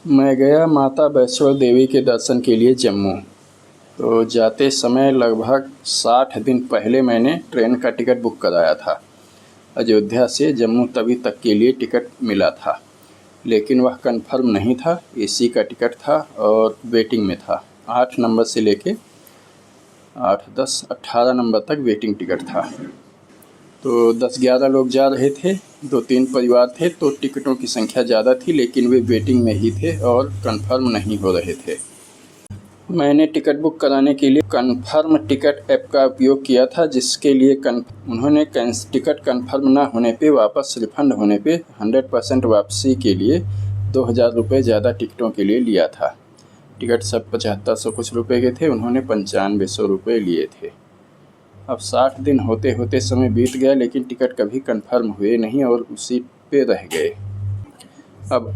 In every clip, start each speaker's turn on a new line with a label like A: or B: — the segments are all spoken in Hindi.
A: मैं गया माता वैष्णो देवी के दर्शन के लिए जम्मू। तो जाते समय लगभग 60 दिन पहले मैंने ट्रेन का टिकट बुक कराया था। अयोध्या से जम्मू तवी तक के लिए टिकट मिला था, लेकिन वह कंफर्म नहीं था। एसी का टिकट था और वेटिंग में था। 8 नंबर से लेके 8, 10, 18 नंबर तक वेटिंग टिकट था। तो 10-11 लोग जा रहे थे, 2-3 परिवार थे, तो टिकटों की संख्या ज़्यादा थी, लेकिन वे वेटिंग में ही थे और कंफर्म नहीं हो रहे थे। मैंने टिकट बुक कराने के लिए कन्फर्म टिकट ऐप का उपयोग किया था, जिसके लिए उन्होंने टिकट कन्फर्म ना होने पे वापस रिफ़ंड होने पे 100% वापसी के लिए 2000 रुपये ज़्यादा टिकटों के लिए लिया था। टिकट सब 7500 कुछ रुपए के थे, उन्होंने 9500 रुपये लिए थे। अब 60 दिन होते होते समय बीत गया, लेकिन टिकट कभी कंफर्म हुए नहीं और उसी पे रह गए। अब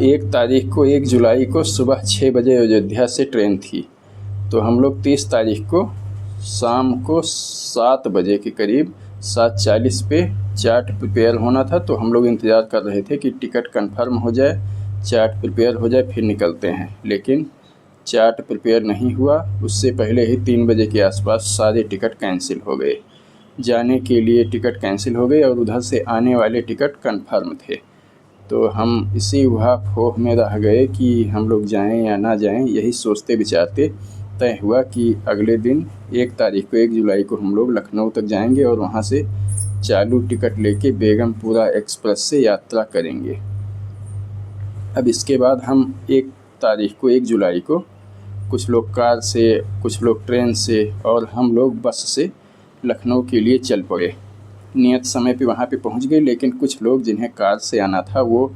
A: 1 जुलाई को सुबह 6 बजे अयोध्या से ट्रेन थी, तो हम लोग 30 तारीख को शाम को 7 बजे के करीब 7:40 पे चार्ट प्रिपेयर होना था। तो हम लोग इंतज़ार कर रहे थे कि टिकट कंफर्म हो जाए, चार्ट प्रिपेयर हो जाए, फिर निकलते हैं। लेकिन चार्ट प्रिपेयर नहीं हुआ। उससे पहले ही 3 बजे के आसपास सारे टिकट कैंसिल हो गए। जाने के लिए टिकट कैंसिल हो गए और उधर से आने वाले टिकट कंफर्म थे। तो हम इसी उहापोह में रह गए कि हम लोग जाएं या ना जाएं। यही सोचते विचारते तय हुआ कि अगले दिन 1 तारीख को 1 जुलाई को हम लोग लखनऊ तक जाएंगे और वहां से चालू टिकट लेके बेगमपुरा एक्सप्रेस से यात्रा करेंगे। अब इसके बाद हम 1 तारीख को 1 जुलाई को कुछ लोग कार से, कुछ लोग ट्रेन से और हम लोग बस से लखनऊ के लिए चल पड़े। नियत समय पे वहाँ पे पहुँच गए, लेकिन कुछ लोग जिन्हें कार से आना था वो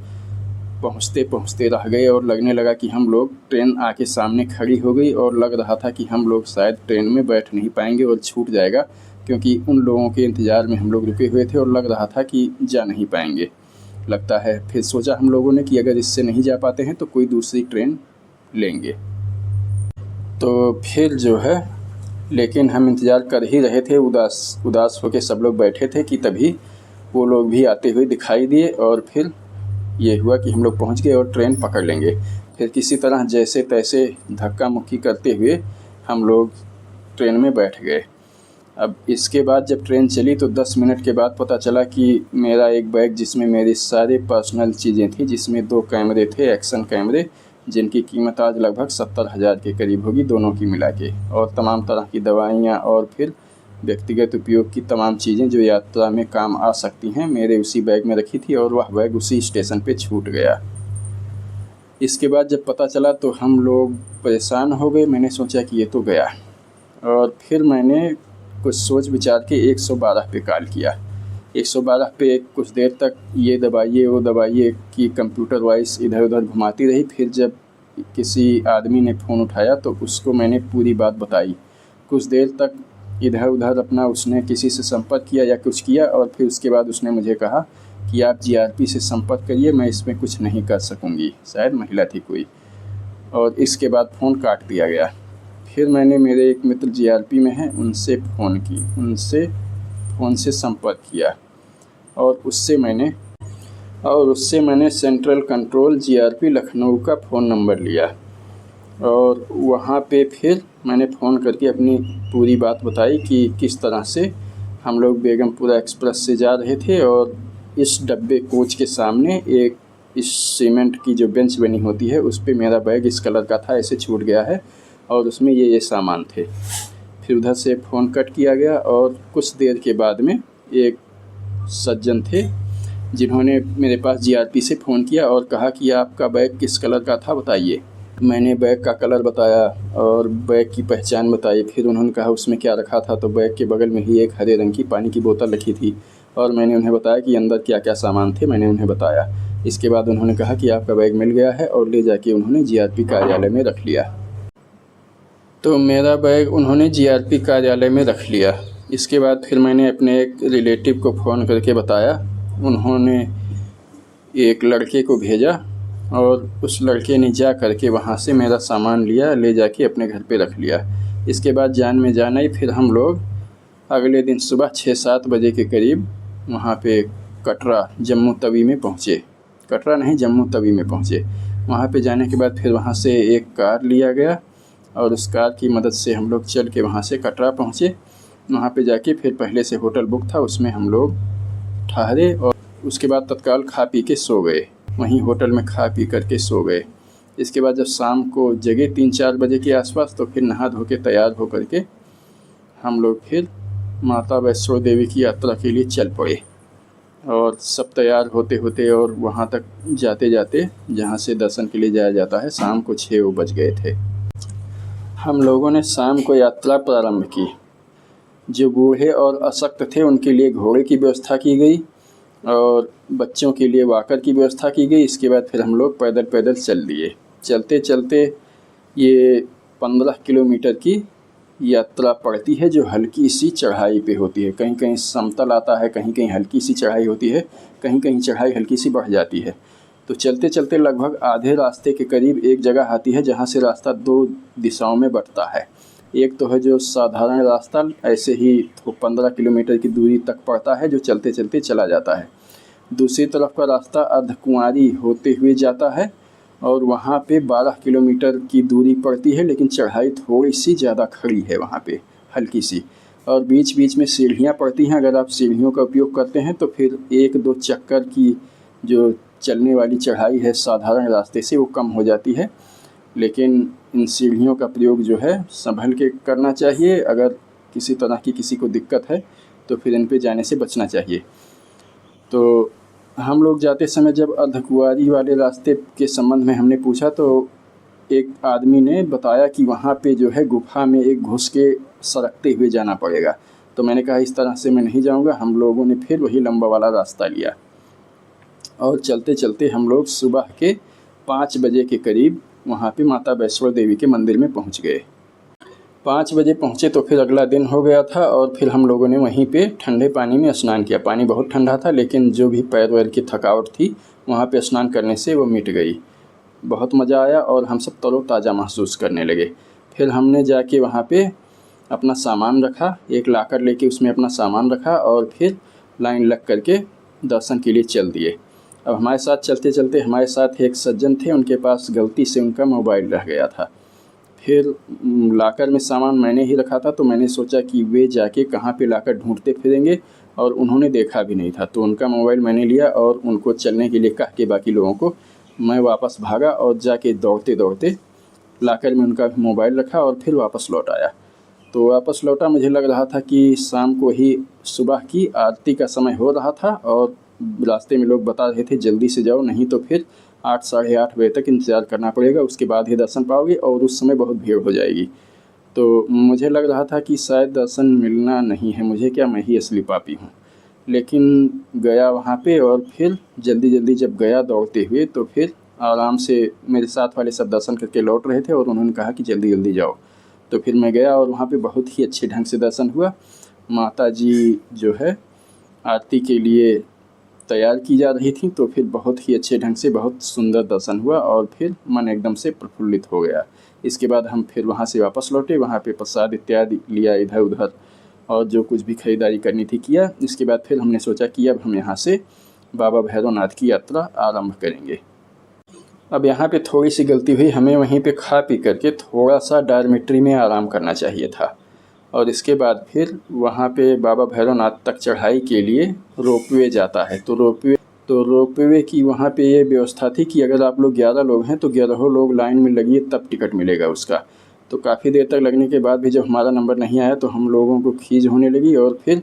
A: पहुँचते पहुँचते रह गए और लगने लगा कि हम लोग, ट्रेन आके सामने खड़ी हो गई और लग रहा था कि हम लोग शायद ट्रेन में बैठ नहीं पाएंगे और छूट जाएगा, क्योंकि उन लोगों के इंतज़ार में हम लोग रुके हुए थे और लग रहा था कि जा नहीं पाएंगे लगता है। फिर सोचा हम लोगों ने कि अगर इससे नहीं जा पाते हैं तो कोई दूसरी ट्रेन लेंगे। तो फिर जो है, लेकिन हम इंतज़ार कर ही रहे थे, उदास होकर सब लोग बैठे थे कि तभी वो लोग भी आते हुए दिखाई दिए और फिर ये हुआ कि हम लोग पहुंच गए और ट्रेन पकड़ लेंगे। फिर किसी तरह जैसे तैसे धक्का मुक्की करते हुए हम लोग ट्रेन में बैठ गए। अब इसके बाद जब ट्रेन चली तो 10 मिनट के बाद पता चला कि मेरा एक बैग, जिसमें मेरी सारी पर्सनल चीज़ें थी, जिसमें 2 कैमरे थे, एक्शन कैमरे, जिनकी कीमत आज लगभग 70,000 के करीब होगी दोनों की मिला के, और तमाम तरह की दवाइयाँ और फिर व्यक्तिगत उपयोग की तमाम चीज़ें जो यात्रा में काम आ सकती हैं, मेरे उसी बैग में रखी थी और वह बैग उसी स्टेशन पे छूट गया। इसके बाद जब पता चला तो हम लोग परेशान हो गए। मैंने सोचा कि ये तो गया, और फिर मैंने कुछ सोच विचार के 112 पे कॉल किया। 112 पे कुछ देर तक ये दबाइए वो दबाइए कि कंप्यूटर वॉइस इधर उधर घुमाती रही। फिर जब किसी आदमी ने फ़ोन उठाया तो उसको मैंने पूरी बात बताई। कुछ देर तक इधर उधर अपना उसने किसी से संपर्क किया या कुछ किया, और फिर उसके बाद उसने मुझे कहा कि आप जीआरपी से संपर्क करिए, मैं इसमें कुछ नहीं कर सकूँगी। शायद महिला थी कोई, और इसके बाद फ़ोन काट दिया गया। फिर मैंने, मेरे एक मित्र जीआरपी में हैं, उनसे फ़ोन से संपर्क किया और उससे मैंने सेंट्रल कंट्रोल जीआरपी लखनऊ का फ़ोन नंबर लिया, और वहाँ पे फिर मैंने फ़ोन करके अपनी पूरी बात बताई कि किस तरह से हम लोग बेगमपुरा एक्सप्रेस से जा रहे थे और इस डब्बे कोच के सामने एक इस सीमेंट की जो बेंच बनी होती है उस पे मेरा बैग इस कलर का था, ऐसे छूट गया है, और उसमें ये सामान थे। फिर उधर से फ़ोन कट किया गया, और कुछ देर के बाद में एक सज्जन थे जिन्होंने मेरे पास जीआरपी से फ़ोन किया और कहा कि आपका बैग किस कलर का था बताइए। मैंने बैग का कलर बताया और बैग की पहचान बताई। फिर उन्होंने कहा उसमें क्या रखा था, तो बैग के बगल में ही एक हरे रंग की पानी की बोतल रखी थी, और मैंने उन्हें बताया कि अंदर क्या क्या सामान थे, मैंने उन्हें बताया। इसके बाद उन्होंने कहा कि आपका बैग मिल गया है, और ले जाके उन्होंने जीआरपी कार्यालय में रख लिया। तो मेरा बैग उन्होंने जीआरपी कार्यालय में रख लिया। इसके बाद फिर मैंने अपने एक रिलेटिव को फ़ोन करके बताया। उन्होंने एक लड़के को भेजा, और उस लड़के ने जा कर के वहाँ से मेरा सामान लिया, ले जाके अपने घर पे रख लिया। इसके बाद जान में जान आई। फिर हम लोग अगले दिन सुबह 6-7 बजे के करीब वहाँ पे कटरा जम्मू तवी में पहुँचे। कटरा नहीं, जम्मू तवी में पहुँचे। वहाँ पे जाने के बाद फिर वहाँ से एक कार लिया गया और उस कार की मदद से हम लोग चल के वहाँ से कटरा पहुँचे। वहाँ पे जाके फिर पहले से होटल बुक था, उसमें हम लोग ठहरे और उसके बाद तत्काल खा पी के सो गए। वहीं होटल में खा पी करके सो गए। इसके बाद जब शाम को जगे 3-4 बजे के आसपास, तो फिर नहा धो के तैयार हो करके हम लोग फिर माता वैष्णो देवी की यात्रा के लिए चल पड़े। और सब तैयार होते होते और वहाँ तक जाते जाते, जहाँ से दर्शन के लिए जाया जाता है, शाम को 6 बज गए थे। हम लोगों ने शाम को यात्रा प्रारंभ की। जो बूढ़े और अशक्त थे उनके लिए घोड़े की व्यवस्था की गई और बच्चों के लिए वॉकर की व्यवस्था की गई। इसके बाद फिर हम लोग पैदल पैदल चल दिए। चलते चलते ये 15 किलोमीटर की यात्रा पड़ती है, जो हल्की सी चढ़ाई पे होती है। कहीं कहीं समतल आता है, कहीं कहीं हल्की सी चढ़ाई होती है, कहीं कहीं चढ़ाई हल्की सी बढ़ जाती है। तो चलते चलते लगभग आधे रास्ते के करीब एक जगह आती है जहाँ से रास्ता 2 दिशाओं में बढ़ता है। एक तो है जो साधारण रास्ता ऐसे ही 15 किलोमीटर की दूरी तक पड़ता है, जो चलते चलते चला जाता है। दूसरी तरफ का रास्ता अर्धकुंवारी होते हुए जाता है और वहाँ पे 12 किलोमीटर की दूरी पड़ती है, लेकिन चढ़ाई थोड़ी सी ज़्यादा खड़ी है वहाँ पे, हल्की सी। और बीच बीच में सीढ़ियाँ पड़ती हैं। अगर आप सीढ़ियों का उपयोग करते हैं तो फिर 1-2 चक्कर की जो चलने वाली चढ़ाई है साधारण रास्ते से, वो कम हो जाती है। लेकिन इन सीढ़ियों का प्रयोग जो है संभल के करना चाहिए। अगर किसी तरह की किसी को दिक्कत है तो फिर इन पे जाने से बचना चाहिए। तो हम लोग जाते समय जब अर्धकुंवारी वाले रास्ते के संबंध में हमने पूछा, तो एक आदमी ने बताया कि वहाँ पे जो है गुफ़ा में एक घुस के सरकते हुए जाना पड़ेगा। तो मैंने कहा इस तरह से मैं नहीं जाऊँगा। हम लोगों ने फिर वही लंबा वाला रास्ता लिया और चलते चलते हम लोग सुबह के 5 बजे के करीब वहाँ पे माता वैष्णो देवी के मंदिर में पहुँच गए। 5 बजे पहुँचे तो फिर अगला दिन हो गया था और फिर हम लोगों ने वहीं पे ठंडे पानी में स्नान किया। पानी बहुत ठंडा था, लेकिन जो भी पैर वैर की थकावट थी वहाँ पे स्नान करने से वो मिट गई। बहुत मज़ा आया और हम सब तरोताज़ा महसूस करने लगे। फिर हमने जाके वहाँ पे अपना सामान रखा, एक लाकर लेके उसमें अपना सामान रखा और फिर लाइन लग करके दर्शन के लिए चल दिए। अब हमारे साथ चलते चलते हमारे साथ एक सज्जन थे, उनके पास गलती से उनका मोबाइल रह गया था। फिर लाकर में सामान मैंने ही रखा था, तो मैंने सोचा कि वे जाके कहाँ पे लाकर ढूंढते फिरेंगे, और उन्होंने देखा भी नहीं था। तो उनका मोबाइल मैंने लिया और उनको चलने के लिए कह के बाकी लोगों को मैं वापस भागा और जाके दौड़ते दौड़ते लाकर में उनका मोबाइल रखा और फिर वापस लौट आया। तो वापस लौटा, मुझे लग रहा था कि शाम को ही सुबह की आरती का समय हो रहा था और रास्ते में लोग बता रहे थे जल्दी से जाओ, नहीं तो फिर 8 साढ़े 8 बजे तक इंतज़ार करना पड़ेगा, उसके बाद ही दर्शन पाओगे और उस समय बहुत भीड़ हो जाएगी। तो मुझे लग रहा था कि शायद दर्शन मिलना नहीं है मुझे, क्या मैं ही असली पापी हूँ। लेकिन गया वहाँ पे और फिर जल्दी जल्दी जब गया दौड़ते हुए, तो फिर आराम से मेरे साथ वाले सब दर्शन करके लौट रहे थे और उन्होंने कहा कि जल्दी जल्दी जाओ। तो फिर मैं गया और वहाँ पे बहुत ही अच्छे ढंग से दर्शन हुआ। माता जी जो है आरती के लिए तैयार की जा रही थी, तो फिर बहुत ही अच्छे ढंग से बहुत सुंदर दर्शन हुआ और फिर मन एकदम से प्रफुल्लित हो गया। इसके बाद हम फिर वहाँ से वापस लौटे, वहाँ पे प्रसाद इत्यादि लिया इधर उधर और जो कुछ भी खरीदारी करनी थी किया। इसके बाद फिर हमने सोचा कि अब हम यहाँ से बाबा भैरवनाथ की यात्रा आरंभ करेंगे। अब यहाँ पे थोड़ी सी गलती हुई, हमें वहीं पे खा पी करके थोड़ा सा डॉर्मेट्री में आराम करना चाहिए था और इसके बाद फिर वहाँ पे बाबा भैरवनाथ तक चढ़ाई के लिए रोपवे जाता है। तो रोपवे की वहाँ पे ये व्यवस्था थी कि अगर आप लोग 11 लोग हैं तो 11 लोग लाइन में लगिए तब टिकट मिलेगा उसका। तो काफ़ी देर तक लगने के बाद भी जब हमारा नंबर नहीं आया तो हम लोगों को खींच होने लगी और फिर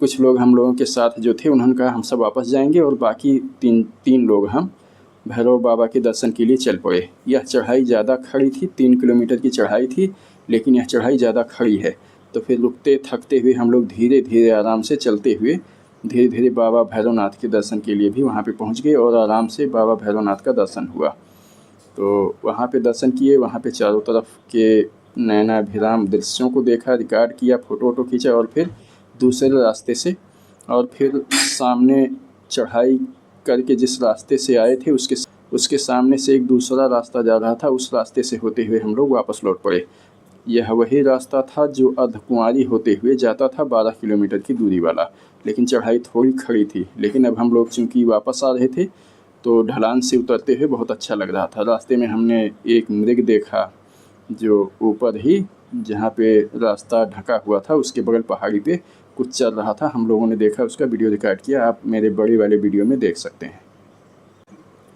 A: कुछ लोग हम लोगों के साथ जो थे उन्होंने कहा हम सब वापस जाएंगे और बाकी तीन लोग हम भैरव बाबा के दर्शन के लिए चल पड़े। यह चढ़ाई ज़्यादा खड़ी थी, 3 किलोमीटर की चढ़ाई थी, लेकिन यह चढ़ाई ज़्यादा खड़ी है। तो फिर रुकते थकते हुए हम लोग धीरे धीरे आराम से चलते हुए धीरे धीरे बाबा भैरवनाथ के दर्शन के लिए भी वहाँ पे पहुँच गए और आराम से बाबा भैरवनाथ का दर्शन हुआ। तो वहाँ पे दर्शन किए, वहाँ पे चारों तरफ के नयनाभिराम दृश्यों को देखा, रिकॉर्ड किया, फ़ोटो वोटो खींचा और फिर दूसरे रास्ते से और फिर सामने चढ़ाई करके जिस रास्ते से आए थे उसके सामने से एक दूसरा रास्ता जा रहा था, उस रास्ते से होते हुए हम लोग वापस लौट पड़े। यह वही रास्ता था जो अर्धकुंवारी होते हुए जाता था 12 किलोमीटर की दूरी वाला, लेकिन चढ़ाई थोड़ी खड़ी थी। लेकिन अब हम लोग चूँकि वापस आ रहे थे तो ढलान से उतरते हुए बहुत अच्छा लग रहा था। रास्ते में हमने एक मृग देखा जो ऊपर ही जहाँ पे रास्ता ढका हुआ था उसके बगल पहाड़ी पे कुछ चल रहा था। हम लोगों ने देखा, उसका वीडियो रिकॉर्ड किया, आप मेरे बड़े वाले वीडियो में देख सकते हैं।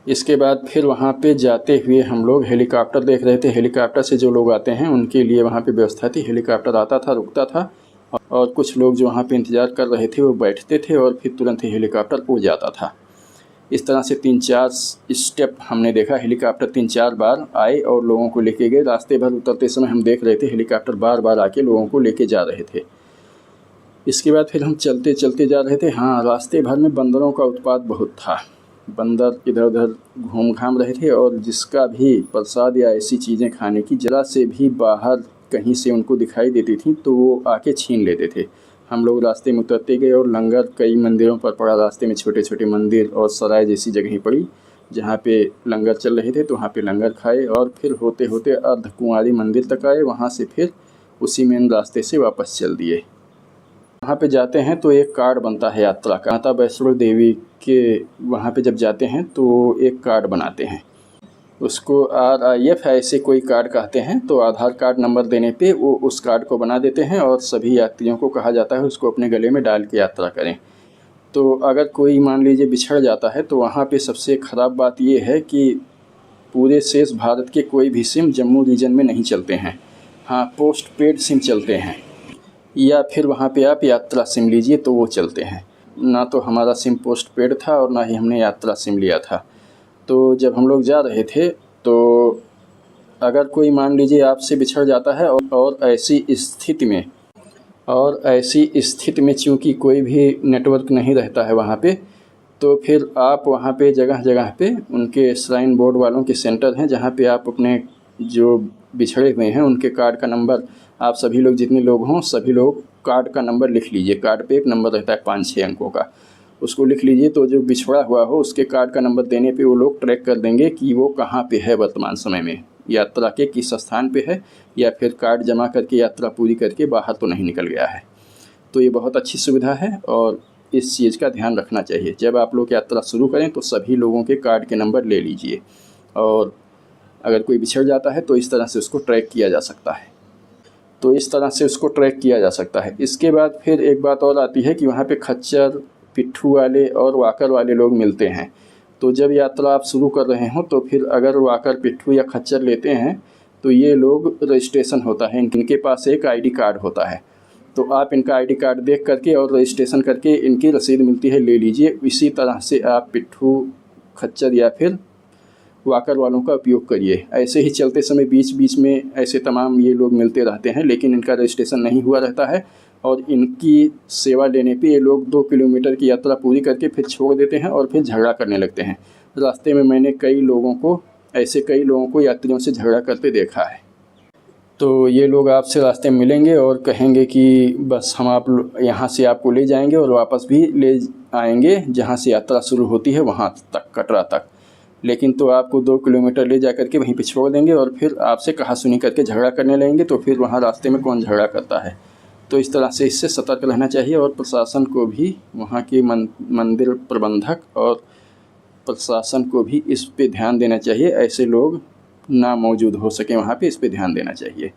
A: इसके बाद फिर वहाँ पे जाते हुए हम लोग हेलीकॉप्टर देख रहे थे। हेलीकॉप्टर से जो लोग आते हैं उनके लिए वहाँ पे व्यवस्था थी। हेलीकॉप्टर आता था, रुकता था और कुछ लोग जो वहाँ पे इंतज़ार कर रहे थे वो बैठते थे और फिर तुरंत ही हेलीकॉप्टर उड़ जाता था। इस तरह से 3-4 स्टेप हमने देखा। हेलीकॉप्टर 3-4 बार आए और लोगों को लेके गए। रास्ते भर उतरते समय हम देख रहे थे हेलीकॉप्टर बार बार आके लोगों को लेके जा रहे थे। इसके बाद फिर हम चलते चलते जा रहे थे। हाँ, रास्ते भर में बंदरों का उत्पात बहुत था। बंदर इधर उधर घूम घाम रहे थे और जिसका भी प्रसाद या ऐसी चीज़ें खाने की ज़रा से भी बाहर कहीं से उनको दिखाई देती थी तो वो आके छीन लेते थे। हम लोग रास्ते में उतरते गए और लंगर कई मंदिरों पर पड़ा। रास्ते में छोटे छोटे मंदिर और सराय जैसी जगह पड़ी जहाँ पे लंगर चल रहे थे, तो वहाँ पे लंगर खाए और फिर होते होते अर्धकुंवारी मंदिर तक आए। वहाँ से फिर उसी मेन रास्ते से वापस चल दिए। वहाँ पे जाते हैं तो एक कार्ड बनता है यात्रा का। माता वैष्णो देवी के वहाँ पे जब जाते हैं तो एक कार्ड बनाते हैं, उसको RIF ऐसे कोई कार्ड कहते हैं। तो आधार कार्ड नंबर देने पे वो उस कार्ड को बना देते हैं और सभी यात्रियों को कहा जाता है उसको अपने गले में डाल के यात्रा करें। तो अगर कोई मान लीजिए बिछड़ जाता है तो वहाँ पे सबसे ख़राब बात ये है कि पूरे शेष भारत के कोई भी सिम जम्मू रीजन में नहीं चलते हैं। हाँ, पोस्ट पेड सिम चलते हैं या फिर वहाँ पे आप यात्रा सिम लीजिए तो वो चलते हैं। ना तो हमारा सिम पोस्ट पेड था और ना ही हमने यात्रा सिम लिया था। तो जब हम लोग जा रहे थे तो अगर कोई मान लीजिए आपसे बिछड़ जाता है और ऐसी स्थिति में चूँकि कोई भी नेटवर्क नहीं रहता है वहाँ पे, तो फिर आप वहाँ पे जगह जगह पे उनके श्राइन बोर्ड वालों के सेंटर हैं जहाँ पे आप अपने जो बिछड़े हुए हैं उनके कार्ड का नंबर, आप सभी लोग जितने लोग हों सभी लोग कार्ड का नंबर लिख लीजिए। कार्ड पे एक नंबर रहता है 5-6 अंकों का, उसको लिख लीजिए। तो जो बिछड़ा हुआ हो उसके कार्ड का नंबर देने पे वो लोग ट्रैक कर देंगे कि वो कहाँ पे है वर्तमान समय में, यात्रा के किस स्थान पे है, या फिर कार्ड जमा करके यात्रा पूरी करके बाहर तो नहीं निकल गया है। तो ये बहुत अच्छी सुविधा है और इस चीज़ का ध्यान रखना चाहिए। जब आप लोग यात्रा शुरू करें तो सभी लोगों के कार्ड के नंबर ले लीजिए और अगर कोई बिछड़ जाता है तो इस तरह से उसको ट्रैक किया जा सकता है। इसके बाद फिर एक बात और आती है कि वहाँ पे खच्चर, पिट्ठू वाले और वाकर वाले लोग मिलते हैं। तो जब यात्रा आप शुरू कर रहे हो तो फिर अगर वाकर, पिट्ठू या खच्चर लेते हैं तो ये लोग रजिस्ट्रेशन होता है, इनके पास एक ID कार्ड होता है। तो आप इनका ID कार्ड देख करके और रजिस्ट्रेशन करके इनकी रसीद मिलती है, ले लीजिए। इसी तरह से आप पिट्ठू, खच्चर या फिर वाकर वालों का उपयोग करिए। ऐसे ही चलते समय बीच बीच में ऐसे तमाम ये लोग मिलते रहते हैं, लेकिन इनका रजिस्ट्रेशन नहीं हुआ रहता है और इनकी सेवा लेने पे ये लोग 2 किलोमीटर की यात्रा पूरी करके फिर छोड़ देते हैं और फिर झगड़ा करने लगते हैं। रास्ते में मैंने कई लोगों को यात्रियों से झगड़ा करते देखा है। तो ये लोग आपसे रास्ते में मिलेंगे और कहेंगे कि बस हम यहाँ से आपको ले जाएंगे और वापस भी ले आएंगे जहाँ से यात्रा शुरू होती है वहाँ तक, कटरा तक। लेकिन तो आपको 2 किलोमीटर ले जा करके वहीं पे छोड़ देंगे और फिर आपसे कहा-सुनी करके झगड़ा करने लगेंगे। तो फिर वहाँ रास्ते में कौन झगड़ा करता है। तो इस तरह से इससे सतर्क रहना चाहिए और प्रशासन को भी, वहाँ के मंदिर प्रबंधक और प्रशासन को भी इस पे ध्यान देना चाहिए। ऐसे लोग ना मौजूद हो सकें वहाँ पे, इस पे ध्यान देना चाहिए।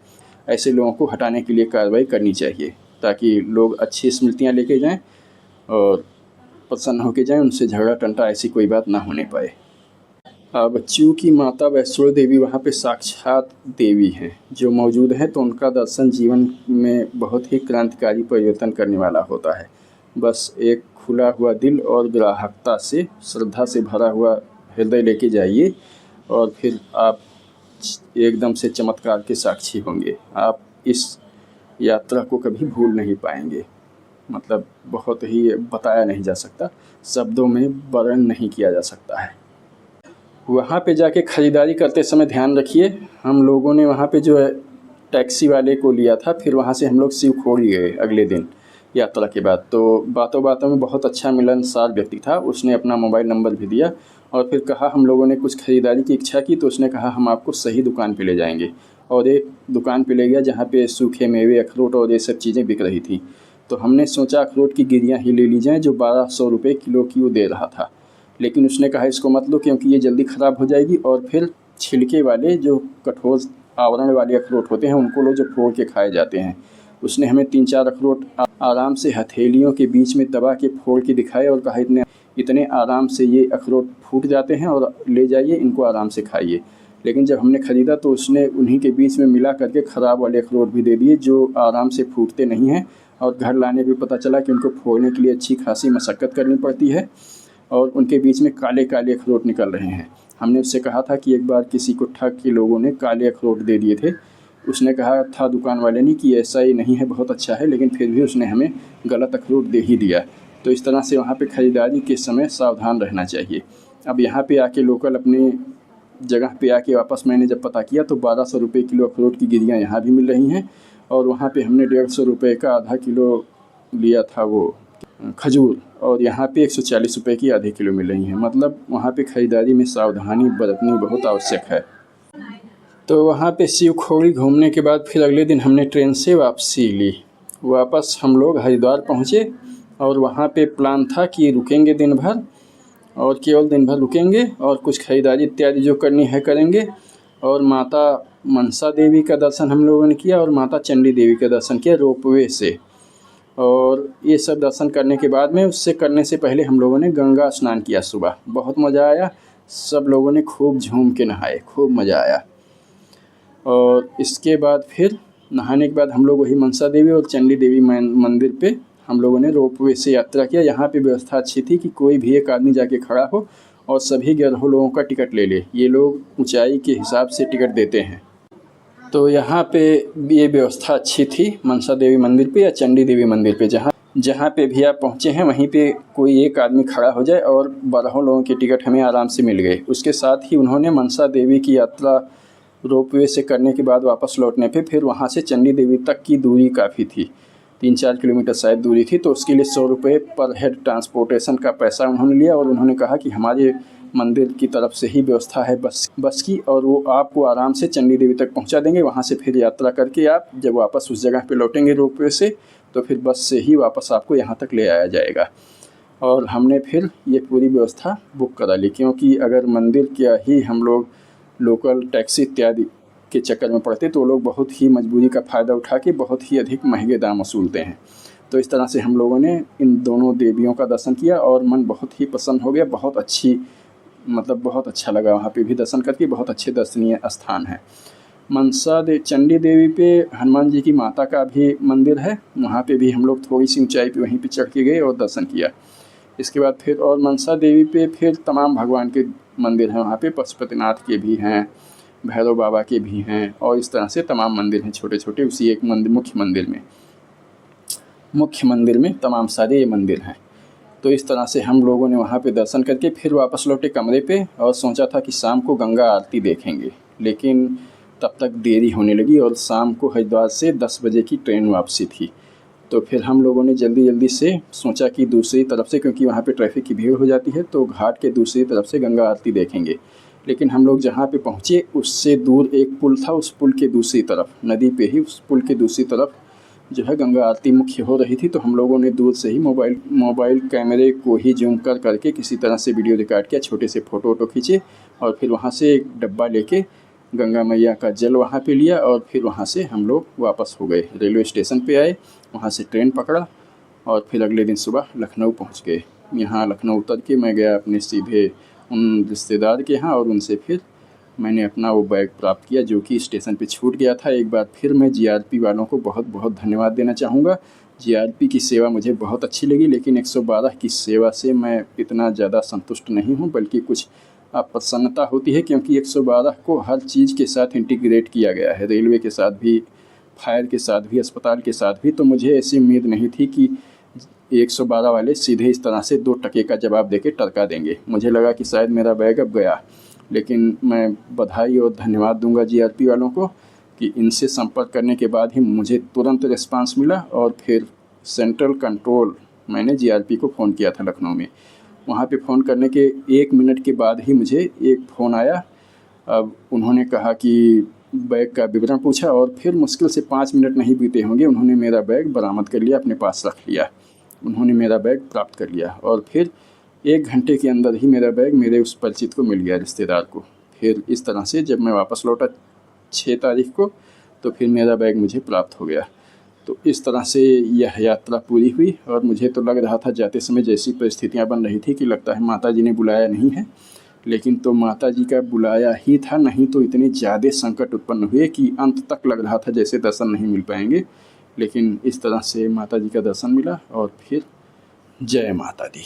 A: ऐसे लोगों को हटाने के लिए कार्रवाई करनी चाहिए ताकि लोग अच्छी स्मृतियाँ लेके जाएँ और प्रसन्न होके जाएँ, उनसे झगड़ा टंटा ऐसी कोई बात ना होने पाए। अब चूँकि माता वैष्णो देवी वहाँ पे साक्षात देवी हैं जो मौजूद हैं, तो उनका दर्शन जीवन में बहुत ही क्रांतिकारी परिवर्तन करने वाला होता है। बस एक खुला हुआ दिल और ग्राहकता से, श्रद्धा से भरा हुआ हृदय लेके जाइए और फिर आप एकदम से चमत्कार के साक्षी होंगे। आप इस यात्रा को कभी भूल नहीं पाएंगे। मतलब बहुत ही बताया नहीं जा सकता, शब्दों में वर्णन नहीं किया जा सकता है। वहाँ पे जाके ख़रीदारी करते समय ध्यान रखिए। हम लोगों ने वहाँ पे जो है टैक्सी वाले को लिया था, फिर वहाँ से हम लोग शिवखोड़ी गए अगले दिन यात्रा के बाद। तो बातों बातों में बहुत अच्छा मिलनसार व्यक्ति था, उसने अपना मोबाइल नंबर भी दिया और फिर कहा, हम लोगों ने कुछ ख़रीदारी की इच्छा की तो उसने कहा हम आपको सही दुकान पे ले जाएंगे, और एक दुकान पे ले गया जहाँ पे सूखे मेवे, अखरोट और ये सब चीज़ें बिक रही थी। तो हमने सोचा अखरोट की गिरियाँ ही ले ली जाएँ जो 1200 रुपये किलो की वो दे रहा था। लेकिन उसने कहा इसको मत लो क्योंकि ये जल्दी ख़राब हो जाएगी, और फिर छिलके वाले जो कठोर आवरण वाले अखरोट होते हैं उनको लो जो फोड़ के खाए जाते हैं। उसने हमें 3-4 अखरोट आराम से हथेलियों के बीच में दबा के फोड़ के दिखाए और कहा इतने आराम से ये अखरोट फूट जाते हैं और ले जाइए, इनको आराम से खाइए। लेकिन जब हमने ख़रीदा तो उसने उन्हीं के बीच में मिला करके ख़राब वाले अखरोट भी दे दिए जो आराम से फूटते नहीं हैं, और घर लाने भी पता चला कि उनको फोड़ने के लिए अच्छी खासी मशक्क़त करनी पड़ती है और उनके बीच में काले काले अखरोट निकल रहे हैं। हमने उससे कहा था कि एक बार किसी को ठग के लोगों ने काले अखरोट दे दिए थे। उसने कहा था दुकान वाले ने कि ऐसा ही नहीं है, बहुत अच्छा है, लेकिन फिर भी उसने हमें गलत अखरोट दे ही दिया। तो इस तरह से वहाँ पे ख़रीदारी के समय सावधान रहना चाहिए। अब यहाँ पे आके लोकल अपनी जगह पे आके वापस मैंने जब पता किया तो 1200 रुपये किलो अखरोट की गिरियाँ यहाँ भी मिल रही हैं, और वहाँ पे हमने 150 रुपये का आधा किलो लिया था वो खजूर, और यहाँ पे 140 रुपये की आधे किलो मिल रही हैं। मतलब वहाँ पे ख़रीदारी में सावधानी बरतनी बहुत आवश्यक है। तो वहाँ पे शिवखोड़ी घूमने के बाद फिर अगले दिन हमने ट्रेन से वापसी ली। वापस हम लोग हरिद्वार पहुँचे और वहाँ पे प्लान था कि रुकेंगे दिन भर, और केवल दिन भर रुकेंगे और कुछ ख़रीदारी इत्यादि जो करनी है करेंगे, और माता मनसा देवी का दर्शन हम लोगों ने किया और माता चंडी देवी का दर्शन किया रोपवे से। और ये सब दर्शन करने के बाद में उससे करने से पहले हम लोगों ने गंगा स्नान किया सुबह। बहुत मज़ा आया, सब लोगों ने खूब झूम के नहाए, खूब मज़ा आया। और इसके बाद फिर नहाने के बाद हम लोग वही मनसा देवी और चंडी देवी मंदिर पे हम लोगों ने रोपवे से यात्रा किया। यहाँ पे व्यवस्था अच्छी थी कि कोई भी एक आदमी जाके खड़ा हो और सभी 11 लोगों का टिकट ले ले। ये लोग ऊंचाई के हिसाब से टिकट देते हैं, तो यहाँ पे ये व्यवस्था अच्छी थी मनसा देवी मंदिर पे या चंडी देवी मंदिर पे। जहाँ पे भी आप पहुँचे हैं वहीं पे कोई एक आदमी खड़ा हो जाए, और 12 लोगों के टिकट हमें आराम से मिल गए। उसके साथ ही उन्होंने मनसा देवी की यात्रा रोपवे से करने के बाद वापस लौटने पे फिर वहाँ से चंडी देवी तक की दूरी काफ़ी थी, 3-4 किलोमीटर शायद दूरी थी, तो उसके लिए 100 रुपये पर हेड ट्रांसपोर्टेशन का पैसा उन्होंने लिया। और उन्होंने कहा कि हमारे मंदिर की तरफ से ही व्यवस्था है बस की, और वो आपको आराम से चंडी देवी तक पहुंचा देंगे। वहां से फिर यात्रा करके आप जब वापस उस जगह पे लौटेंगे रोपवे से, तो फिर बस से ही वापस आपको यहाँ तक ले आया जाएगा। और हमने फिर ये पूरी व्यवस्था बुक करा ली, क्योंकि अगर मंदिर क्या ही हम लोग लोकल टैक्सी इत्यादि के चक्कर में पड़ते तो लोग बहुत ही मजबूरी का फ़ायदा उठा के बहुत ही अधिक महंगे दाम वसूलते हैं। तो इस तरह से हम लोगों ने इन दोनों देवियों का दर्शन किया और मन बहुत ही प्रसन्न हो गया। बहुत अच्छी, मतलब बहुत अच्छा लगा वहाँ पे भी दर्शन करके। बहुत अच्छे दर्शनीय स्थान है। चंडी देवी पे हनुमान जी की माता का भी मंदिर है, वहाँ पे भी हम लोग थोड़ी सी ऊंचाई पे वहीं पे चढ़ के गए और दर्शन किया। इसके बाद फिर और मनसा देवी पे फिर तमाम भगवान के मंदिर हैं, वहाँ पे पशुपतिनाथ के भी हैं, भैरव बाबा के भी हैं, और इस तरह से तमाम मंदिर हैं छोटे छोटे उसी एक मंदिर मुख्य मंदिर में तमाम सारे ये मंदिर हैं। तो इस तरह से हम लोगों ने वहाँ पे दर्शन करके फिर वापस लौटे कमरे पे, और सोचा था कि शाम को गंगा आरती देखेंगे, लेकिन तब तक देरी होने लगी और शाम को हरिद्वार से 10 बजे की ट्रेन वापसी थी। तो फिर हम लोगों ने जल्दी से सोचा कि दूसरी तरफ से, क्योंकि वहाँ पे ट्रैफिक की भीड़ हो जाती है, तो घाट के दूसरी तरफ से गंगा आरती देखेंगे। लेकिन हम लोग जहाँ पे पहुँचे उससे दूर एक पुल था, उस पुल के दूसरी तरफ नदी पे ही उस पुल के दूसरी तरफ जो है गंगा आरती मुख्य हो रही थी। तो हम लोगों ने दूर से ही मोबाइल कैमरे को ही जूम करके किसी तरह से वीडियो रिकॉर्ड किया, छोटे से फ़ोटो खींचे, और फिर वहाँ से एक डब्बा लेके गंगा मैया का जल वहाँ पे लिया, और फिर वहाँ से हम लोग वापस हो गए। रेलवे स्टेशन पे आए, वहाँ से ट्रेन पकड़ा और फिर अगले दिन सुबह लखनऊ पहुँच गए। यहाँ लखनऊ उतर के मैं गया अपने सीधे उन रिश्तेदार के यहाँ, और उनसे फिर मैंने अपना वो बैग प्राप्त किया जो कि स्टेशन पे छूट गया था। एक बार फिर मैं जीआरपी वालों को बहुत बहुत धन्यवाद देना चाहूँगा। जीआरपी की सेवा मुझे बहुत अच्छी लगी, लेकिन 112 की सेवा से मैं इतना ज़्यादा संतुष्ट नहीं हूँ, बल्कि कुछ प्रसन्नता होती है, क्योंकि 112 को हर चीज़ के साथ इंटीग्रेट किया गया है, रेलवे के साथ भी, फायर के साथ भी, अस्पताल के साथ भी। तो मुझे ऐसी उम्मीद नहीं थी कि 112 वाले सीधे इस तरह से 2 टके का जवाब देके टरका देंगे। मुझे लगा कि शायद मेरा बैग अब गया, लेकिन मैं बधाई और धन्यवाद दूंगा जीआरपी वालों को कि इनसे संपर्क करने के बाद ही मुझे तुरंत रिस्पांस मिला। और फिर सेंट्रल कंट्रोल मैंने जीआरपी को फ़ोन किया था लखनऊ में, वहाँ पे फ़ोन करने के 1 मिनट के बाद ही मुझे एक फ़ोन आया। अब उन्होंने कहा कि बैग का विवरण पूछा, और फिर मुश्किल से 5 मिनट नहीं बीते होंगे, उन्होंने मेरा बैग बरामद कर लिया, अपने पास रख लिया, उन्होंने मेरा बैग प्राप्त कर लिया। और फिर 1 घंटे के अंदर ही मेरा बैग मेरे उस परिचित को मिल गया, रिश्तेदार को। फिर इस तरह से जब मैं वापस लौटा 6 तारीख को, तो फिर मेरा बैग मुझे प्राप्त हो गया। तो इस तरह से यह यात्रा पूरी हुई और मुझे तो लग रहा था जाते समय जैसी परिस्थितियाँ बन रही थी कि लगता है माता जी ने बुलाया नहीं है, लेकिन तो माता जी का बुलाया ही था, नहीं तो इतने ज़्यादा संकट उत्पन्न हुए कि अंत तक लग रहा था जैसे दर्शन नहीं मिल पाएंगे। लेकिन इस तरह से माता जी का दर्शन मिला और फिर जय माता दी।